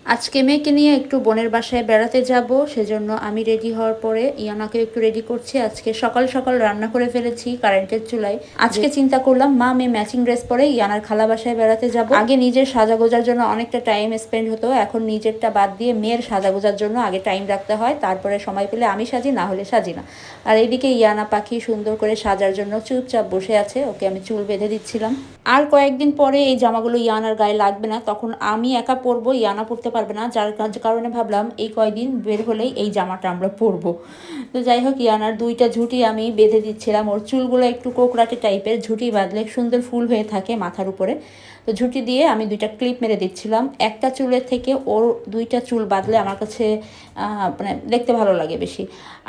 আজকে মেয়েকে নিয়ে একটু বোনের বাসায় বেড়াতে যাব, সেজন্য আমি রেডি হওয়ার পরে ইয়ানাকে একটু রেডি করছি। আজকে সকাল সকাল রান্না করে ফেলেছি কারেন্টের চুলায়। আজকে চিন্তা করলাম মা মেয়ে ম্যাচিং ড্রেস পরে ইয়ানার খালা বাসায় বেড়াতে যাব। আগে নিজের সাজাগোজার জন্য অনেকটা টাইম স্পেন্ড হতো, এখন নিজেরটা বাদ দিয়ে মেয়ের সাজাগোজার জন্য আগে টাইম রাখতে হয়, তারপরে সময় পেলে আমি সাজি, না হলে সাজি না। আর এদিকে ইয়ানা পাখি সুন্দর করে সাজার জন্য চুপচাপ বসে আছে, ওকে আমি চুল বেঁধে দিচ্ছিলাম। আর কয়েকদিন পরে এই জামাগুলো ইয়ানার গায়ে লাগবে না, তখন আমি একা পরবো, ইয়ানা পরতে পারবে না। যার কারণে ভাবলাম এই কয়দিন বের হলেই এই জামাটা আমরা পরবো। তো যাই হোক, ইয়ানার দুইটা ঝুঁটি আমি বেঁধে দিচ্ছিলাম। ওর চুলগুলো একটু কোকড়াটে টাইপের, ঝুঁটি বাঁধলে সুন্দর ফুল হয়ে থাকে মাথার উপরে। তো ঝুঁটি দিয়ে আমি দুইটা ক্লিপ মেরে দিচ্ছিলাম। একটা চুলের থেকে ওর দুইটা চুল বাঁধলে আমার কাছে মানে দেখতে ভালো লাগে বেশি।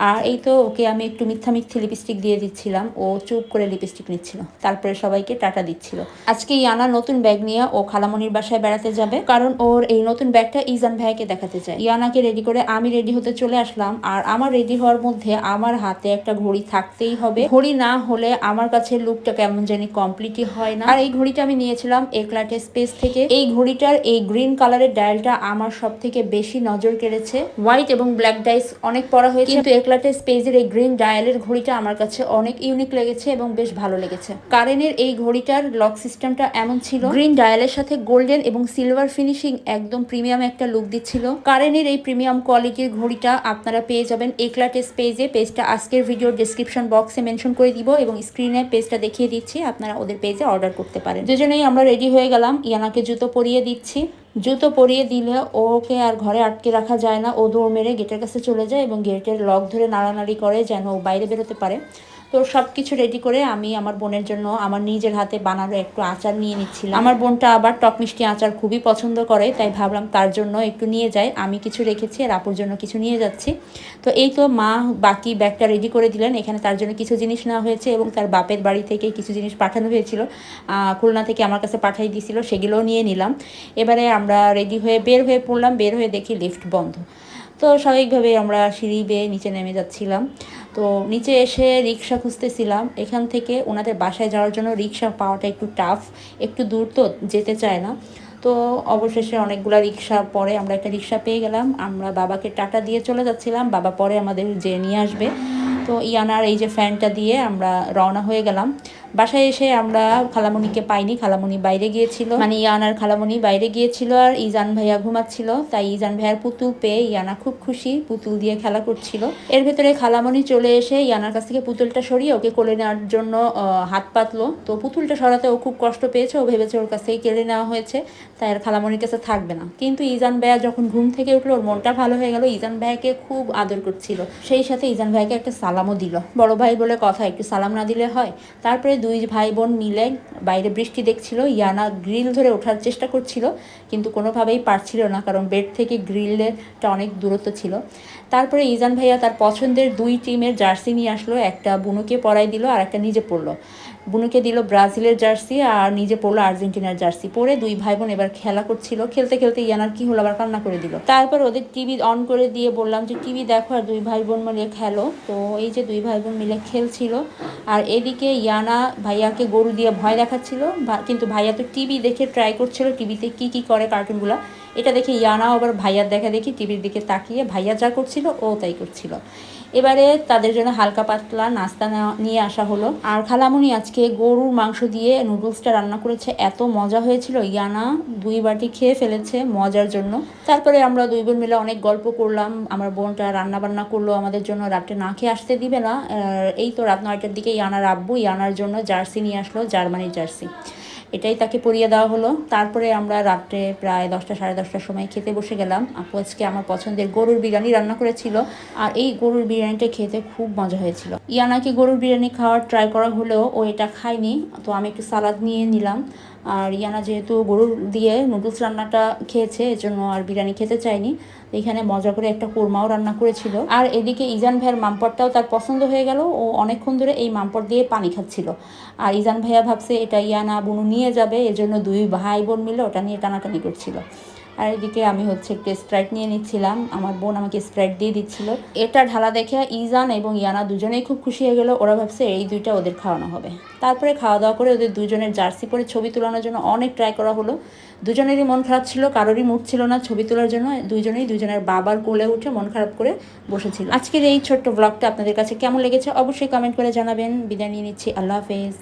আর এই তো ওকে আমি একটু মিথ্যা লিপস্টিক দিয়ে দিচ্ছিলাম, ও চুপ করে লিপস্টিক নিচ্ছিল, তারপরে সবাইকে টাটা দিচ্ছিল। আজকে ইয়ানা নতুন ব্যাগ নিয়ে ও খালামণির বাসায় বেড়াতে যাবে, কারণ ওর এই নতুন ব্যাগটা ইজান ভাইকে দেখাতে চায়। ইয়ানাকে রেডি করে আমি রেডি হতে চলে আসলাম। আর আমার রেডি হওয়ার মধ্যে আমার হাতে একটা ঘড়ি থাকতেই হবে, ঘড়ি না হলে আমার কাছে লুকটা কেমন জানি কমপ্লিটই হয় না। আর এই ঘড়িটা আমি নিয়েছিলাম একলাটে স্পেস থেকে। এই ঘড়িটার এই গ্রিন কালারের ডায়ালটা আমার সব থেকে বেশি নজর কেড়েছে। হোয়াইট এবং ব্ল্যাক ডাইস অনেক পরা হয়েছে, কিন্তু একলাটে স্পেসের এই গ্রিন ডায়ালের ঘড়িটা আমার কাছে অনেক ইউনিক লেগেছে এবং বেশ ভালো লেগেছে। কারেনের এই ঘড়িটার লক সিস্টেমটা এমন ছিল, গ্রিন ডায়ালের সাথে গোল্ডেন এবং সিলভার ফিনিশিং একদম প্রিমিয়াম একটা লুক দিচ্ছিল। কারেনের এই প্রিমিয়াম কোয়ালিটির ঘড়িটা আপনারা পেয়ে যাবেন একলাটেস পেজে। পেজটা আজকের ভিডিওর ডেসক্রিপশন বক্সে মেনশন করে দিব এবং স্ক্রিনে পেজটা দেখিয়ে দিচ্ছি, আপনারা ওদের পেজে অর্ডার করতে পারেন। দুজনেই আমরা রেডি হয়ে গেলাম, ইয়ানাকে জুতো পরিয়ে দিচ্ছি। জুতো পরিয়ে দিলে ওকে আর ঘরে আটকে রাখা যায় না, ও দৌড় মেরে গেটের কাছে চলে যায় এবং গেটের লক ধরে নাড়ানাড়ি করে যেন ও বাইরে বেরোতে পারে। তো সব কিছু রেডি করে আমি আমার বোনের জন্য আমার নিজের হাতে বানানো একটু আচার নিয়ে নিচ্ছিলাম। আমার বোনটা আবার টক মিষ্টি আচার খুবই পছন্দ করে, তাই ভাবলাম তার জন্য একটু নিয়ে যাই। আমি কিছু রেখেছি আর আপুর জন্য কিছু নিয়ে যাচ্ছি। তো এই তো মা বাকি ব্যাগটা রেডি করে দিলেন। এখানে তার জন্য কিছু জিনিস নেওয়া হয়েছে এবং তার বাপের বাড়ি থেকে কিছু জিনিস পাঠানো হয়েছিল, খুলনা থেকে আমার কাছে পাঠিয়ে দিয়েছিল, সেগুলোও নিয়ে নিলাম। এবারে আমরা রেডি হয়ে বের হয়ে পড়লাম। বের হয়ে দেখি লিফট বন্ধ। তো স্বাভাবিকভাবে আমরা সিঁড়ি বেয়ে নিচে নেমে যাচ্ছিলাম। তো নিচে এসে রিক্সা খুঁজতেছিলাম। এখান থেকে ওনাদের বাসায় যাওয়ার জন্য রিক্সা পাওয়াটা একটু টাফ, একটু দূর তো যেতে চায় না। তো অবশেষে অনেকগুলো রিক্সা পরে আমরা একটা রিক্সা পেয়ে গেলাম। আমরা বাবাকে টাটা দিয়ে চলে যাচ্ছিলাম, বাবা পরে আমাদের যে নিয়ে আসবে। তো ইয়ানার এই যে ফ্যানটা দিয়ে আমরা রওনা হয়ে গেলাম। বাসায় এসে আমরা খালামণিকে পাইনি, খালামণি বাইরে গিয়েছিল, মানে ইয়ানার খালামণি বাইরে গিয়েছিল আর ইজান ভাইয়া ঘুমাচ্ছিল। তাই ইজান ভাইয়ার পুতুল পেয়ে ইয়ানা খুব খুশি, পুতুল দিয়ে খেলা করছিল। এর ভেতরে খালামণি চলে এসে ইয়ানার কাছ থেকে পুতুলটা সরিয়ে ওকে কোলে নেওয়ার জন্য হাত পাতলো। তো পুতুলটা সরাতে ও খুব কষ্ট পেয়েছে, ও ভেবেছে ওর কাছ থেকে কেড়ে নেওয়া হয়েছে, তাই আর খালামণির কাছে থাকবে না। কিন্তু ইজান ভাইয়া যখন ঘুম থেকে উঠলো ওর মনটা ভালো হয়ে গেল, ইজান ভাইয়াকে খুব আদর করছিল। সেই সাথে ইজান ভাইকে একটা সালামও দিল, বড় ভাই বলে কথা, একটু সালাম না দিলে হয়। তারপরে দুই ভাই বোন মিলে বাইরে বৃষ্টি দেখছিল। ইয়ানা গ্রিল ধরে ওঠার চেষ্টা করছিল, কিন্তু কোনোভাবেই পারছিল না, কারণ বেড থেকে গ্রিলেরটা অনেক দূরত্ব ছিল। তারপরে ইজান ভাইয়া তার পছন্দের দুই টিমের জার্সি নিয়ে আসলো, একটা বুনুকে পরাই দিল আর একটা নিজে পরলো। বুনুকে দিল ব্রাজিলের জার্সি আর নিজে পরলো আর্জেন্টিনার জার্সি পরে। দুই ভাই বোন এবার খেলা করছিল, খেলতে খেলতে ইয়ানার কি হলো, আবার কান্না করে দিল। তারপর ওদের টিভি অন করে দিয়ে বললাম যে টিভি দেখো আর দুই ভাই বোন মিলে খেলো। তো এই যে দুই ভাই বোন মিলে খেলছিল। আর এদিকে ইয়ানা ভাইয়াকে গরু দিয়ে ভয় দেখাচ্ছিল, কিন্তু ভাইয়া তো টিভি দেখে ট্রাই করছিল টিভিতে কি কি করে কার্টুনগুলো। এটা দেখে ইয়ানাও আবার ভাইয়ার দেখা দেখি টিভির দিকে তাকিয়ে ভাইয়া যা করছিল ও তাই করছিল। এবারে তাদের জন্য হালকা পাতলা নাস্তা নিয়ে আসা হলো। আর খালামুনি আজকে গরুর মাংস দিয়ে নুডলসটা রান্না করেছে, এত মজা হয়েছিল। ইয়ানা 2 বাটি খেয়ে ফেলেছে মজার জন্য। তারপরে আমরা দুই বোন মিলে অনেক গল্প করলাম। আমার বোনটা রান্না বান্না করলো আমাদের জন্য, রাত্রে না খেয়ে আসতে দিবে না। এই তো রাত 9টার দিকে ইয়ানার আব্বু ইয়ানার জন্য জার্সি নিয়ে আসলো, জার্মানির জার্সি, এটাই তাকে পরিয়ে দেওয়া হলো। তারপরে আমরা রাত্রে প্রায় 10টা সাড়ে 10টার সময় খেতে বসে গেলাম। আপু আজকে আমার পছন্দের গরুর বিরিয়ানি রান্না করেছিল, আর এই গরুর বিরিয়ানিটা খেতে খুব মজা হয়েছিল। ইয়ানাকে গরুর বিরিয়ানি খাওয়ার ট্রাই করা হলেও ও এটা খায়নি, তো আমি একটু সালাদ নিয়ে নিলাম। আর ইয়ানা যেহেতু গরুর দিয়ে নুডলস রান্নাটা খেয়েছে, এজন্য আর বিরিয়ানি খেতে চায়নি। এখানে মজা করে একটা কোরমাও রান্না করেছিল। আর এদিকে ইজান ভাইয়ের মামপটটাও তার পছন্দ হয়ে গেল, ও অনেকক্ষণ ধরে এই মামপট দিয়ে পানি খাচ্ছিল। আর ইজান ভাইয়া ভাবছে এটা ইয়ানা বুনু নিয়ে যাবে, এজন্য দুই ভাই বোন মিলে ওটা নিয়ে টানাটানি করছিল। আর এদিকে আমি হচ্ছে একটু স্প্রাইট নিয়ে নিচ্ছিলাম, আমার বোন আমাকে স্প্রাইট দিয়ে দিচ্ছিল। এটা ঢালা দেখে ইজান এবং ইয়ানা দুজনেই খুব খুশি হয়ে গেল। ওরা ভাবছে এই দুইটা ওদের খাওয়ানো হবে। তারপরে খাওয়া দাওয়া করে ওদের দুজনের জার্সি পরে ছবি তোলানোর জন্য অনেক ট্রাই করা হলো। দুজনেরই মন খারাপ ছিল, কারোরই মুড ছিল না ছবি তোলার জন্য। দুজনেই দুজনের বাবার কোলে উঠে মন খারাপ করে বসেছিল। আজকের এই ছোট্ট ব্লগটা আপনাদের কাছে কেমন লেগেছে অবশ্যই কমেন্ট করে জানাবেন। বিদায় নিয়ে নিচ্ছি, আল্লাহ হাফেজ।